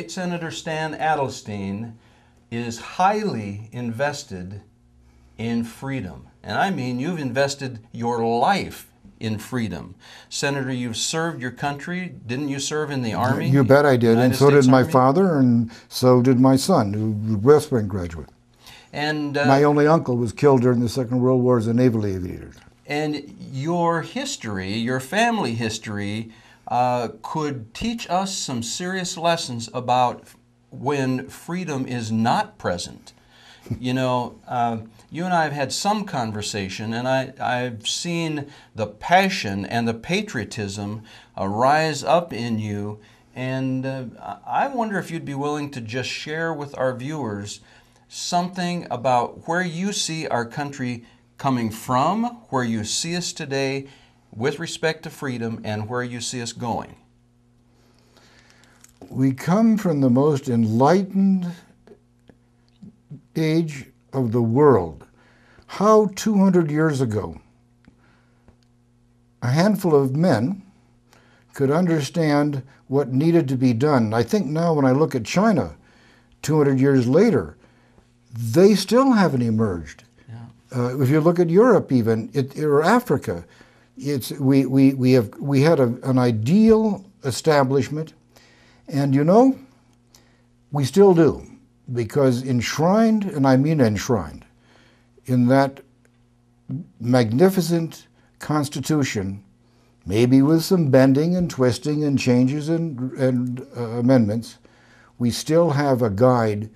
State Senator Stan Adelstein is highly invested in freedom. And I mean, you've invested your life in freedom. Senator, you've served your country. Didn't you serve in the Army? You bet I did, and so did my Army? father, and so did my son, who was a West Point graduate. And my only uncle was killed during the Second World War as a naval aviator. And your history, your family history, could teach us some serious lessons about when freedom is not present. You know, you and I have had some conversation, and I've seen the passion and the patriotism rise up in you, and I wonder if you'd be willing to just share with our viewers something about where you see our country coming from, where you see us today with respect to freedom, and where you see us going. We come from the most enlightened age of the world. How 200 years ago a handful of men could understand what needed to be done. I think now when I look at China 200 years later, they still haven't emerged. Yeah. If you look at Europe even, or Africa, we had an ideal establishment, and you know, we still do. Because enshrined, and I mean enshrined, in that magnificent Constitution, maybe with some bending and twisting and changes and amendments, we still have a guide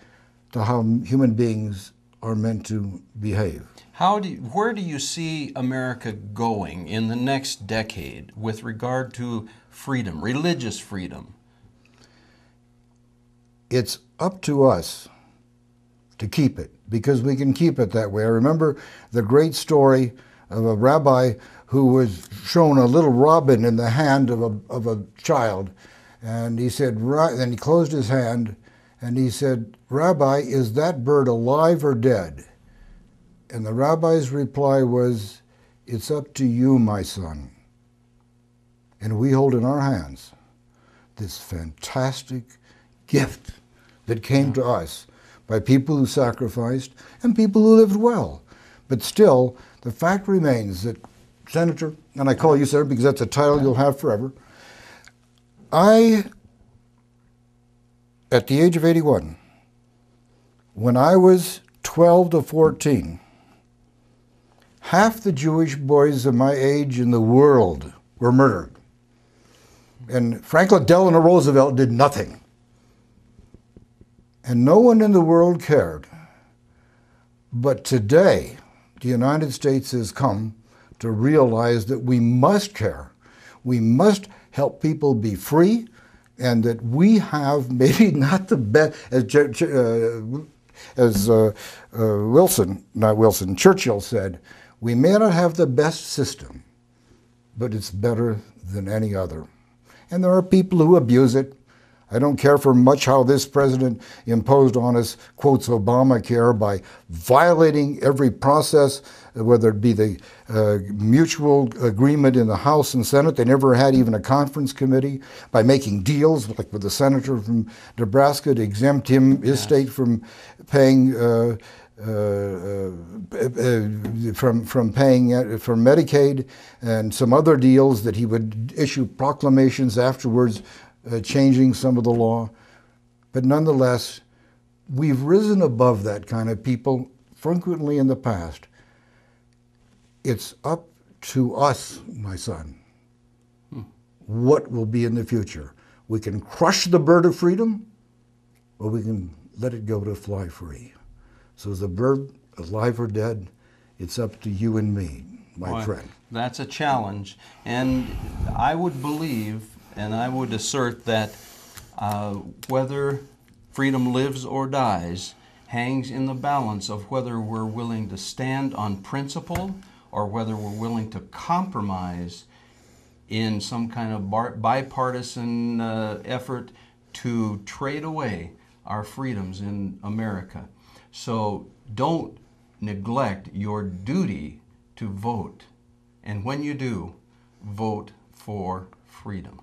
to how human beings are meant to behave. Where do you see America going in the next decade with regard to freedom, religious freedom? It's up to us to keep it, because we can keep it that way. I remember the great story of a rabbi who was shown a little robin in the hand of a child, and he said, then he closed his hand, and he said, "Rabbi, is that bird alive or dead?" And the rabbi's reply was, "It's up to you, my son." And we hold in our hands this fantastic gift that came to us by people who sacrificed and people who lived well. But still, the fact remains that, Senator, and I call you sir because that's a title you'll have forever, at the age of 81, when I was 12 to 14, half the Jewish boys of my age in the world were murdered. And Franklin Delano Roosevelt did nothing. And no one in the world cared. But today, the United States has come to realize that we must care. We must help people be free, and that we have maybe not the best, as Churchill said, we may not have the best system, but it's better than any other. And there are people who abuse it. I don't care for much how this president imposed on us, quotes, Obamacare by violating every process, whether it be the mutual agreement in the House and Senate. They never had even a conference committee, by making deals, like with the senator from Nebraska, to exempt his state from paying from paying for Medicaid, and some other deals that he would issue proclamations afterwards changing some of the law. But nonetheless, we've risen above that kind of people frequently in the past. It's up to us, my son, what will be in the future. We can crush the bird of freedom, or we can let it go to fly free. So is the bird alive or dead? It's up to you and me, my friend. That's a challenge. And I would believe, and I would assert that whether freedom lives or dies hangs in the balance of whether we're willing to stand on principle or whether we're willing to compromise in some kind of bipartisan effort to trade away our freedoms in America. So don't neglect your duty to vote. And when you do, vote for freedom.